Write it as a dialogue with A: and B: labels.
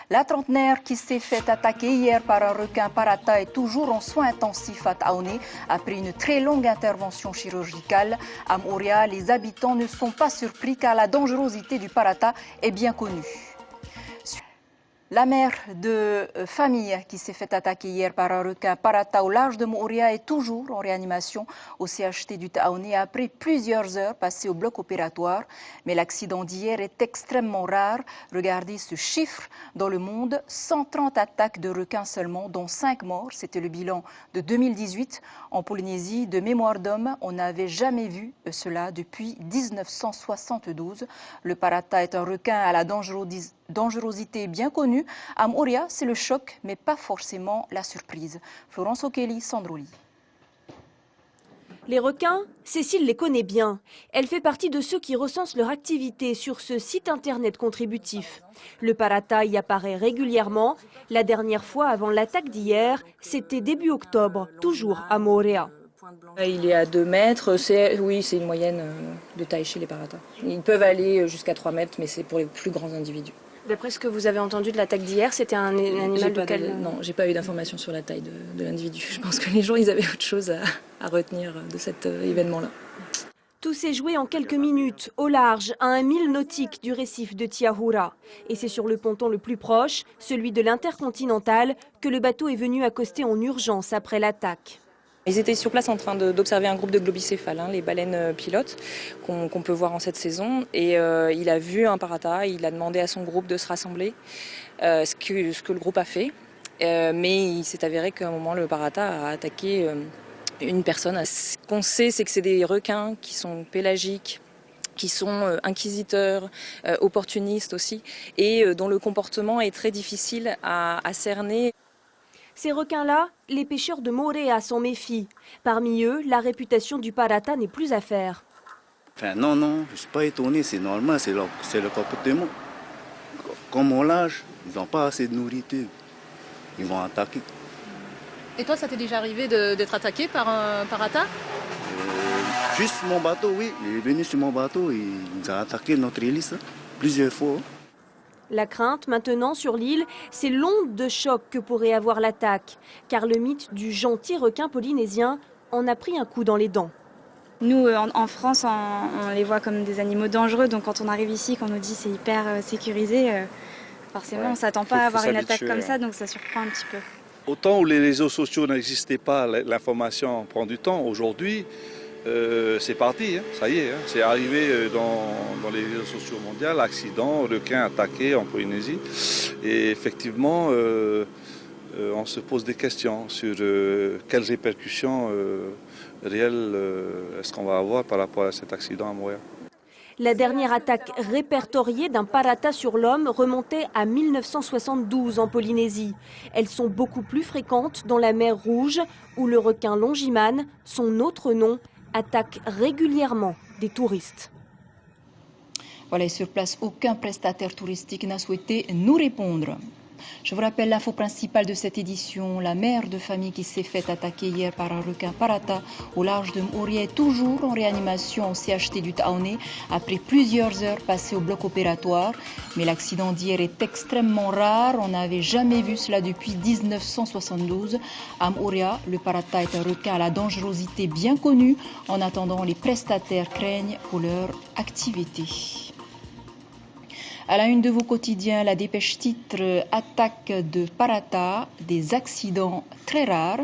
A: La trentenaire qui s'est fait attaquer hier par un requin parata est toujours en soins intensifs à Taoné après une très longue intervention chirurgicale. À Moria, les habitants ne sont pas surpris car la dangerosité du parata est bien connue. La mère de famille qui s'est fait attaquer hier par un requin parata au large de Moria est toujours en réanimation au CHT du Taoné après plusieurs heures passées au bloc opératoire. Mais l'accident d'hier est extrêmement rare. Regardez ce chiffre. Dans le monde, 130 attaques de requins seulement, dont 5 morts. C'était le bilan de 2018. En Polynésie, de mémoire d'homme, on n'avait jamais vu cela depuis 1972. Le parata est un requin à la dangerosité bien connue. À Moria, c'est le choc, mais pas forcément la surprise. Florence O'Kelly, Sandroli.
B: Les requins, Cécile les connaît bien. Elle fait partie de ceux qui recensent leur activité sur ce site internet contributif. Le parata y apparaît régulièrement. La dernière fois, avant l'attaque d'hier, c'était début octobre, toujours à Moorea.
C: Il est à 2 mètres, c'est une moyenne de taille chez les paratas. Ils peuvent aller jusqu'à 3 mètres, mais c'est pour les plus grands individus.
B: D'après ce que vous avez entendu de l'attaque d'hier, c'était un animal de quel...
C: Non, j'ai pas eu d'informations sur la taille de l'individu. Je pense que les gens ils avaient autre chose à retenir de cet événement-là.
B: Tout s'est joué en quelques minutes, au large, à 1 mille nautiques du récif de Tiahura. Et c'est sur le ponton le plus proche, celui de l'Intercontinental, que le bateau est venu accoster en urgence après l'attaque.
C: Ils étaient sur place en train d'observer un groupe de globicéphales, les baleines pilotes, qu'on peut voir en cette saison. Et il a vu un parata, il a demandé à son groupe de se rassembler, ce que le groupe a fait. Mais il s'est avéré qu'à un moment, le parata a attaqué une personne. Ce qu'on sait, c'est que c'est des requins qui sont pélagiques, qui sont inquisiteurs, opportunistes aussi, et dont le comportement est très difficile à cerner.
B: Ces requins-là, les pêcheurs de Moorea s'en méfient. Parmi eux, la réputation du parata n'est plus à faire.
D: Enfin, non, je ne suis pas étonné, c'est normal, c'est le comportement. Comme on lâche, ils n'ont pas assez de nourriture, ils vont attaquer.
E: Et toi, ça t'est déjà arrivé d'être attaqué par un parata?
D: Juste mon bateau, oui, il est venu sur mon bateau, il nous a attaqué notre hélice plusieurs fois.
B: La crainte maintenant sur l'île, c'est l'onde de choc que pourrait avoir l'attaque, car le mythe du gentil requin polynésien en a pris un coup dans les dents.
F: Nous, en France, on les voit comme des animaux dangereux, donc quand on arrive ici, qu'on nous dit c'est hyper sécurisé, forcément on ne s'attend pas à avoir une attaque comme ça, donc ça surprend un petit peu.
G: Autant où les réseaux sociaux n'existaient pas, l'information prend du temps. Aujourd'hui, c'est parti, ça y est, c'est arrivé dans les réseaux sociaux mondiaux, accident, requin attaqué en Polynésie. Et effectivement, on se pose des questions sur quelles répercussions réelles est-ce qu'on va avoir par rapport à cet accident à Moorea.
B: La dernière attaque répertoriée d'un parata sur l'homme remontait à 1972 en Polynésie. Elles sont beaucoup plus fréquentes dans la mer Rouge, où le requin longimane, son autre nom, attaque régulièrement des touristes.
A: Voilà, et sur place, aucun prestataire touristique n'a souhaité nous répondre. Je vous rappelle l'info principale de cette édition. La mère de famille qui s'est fait attaquer hier par un requin parata au large de Moorea est toujours en réanimation au CHT du Taoné après plusieurs heures passées au bloc opératoire. Mais l'accident d'hier est extrêmement rare. On n'avait jamais vu cela depuis 1972. À Moorea, le parata est un requin à la dangerosité bien connue. En attendant, les prestataires craignent pour leur activité. À la une de vos quotidiens, la dépêche titre « Attaque de parata, des accidents très rares ».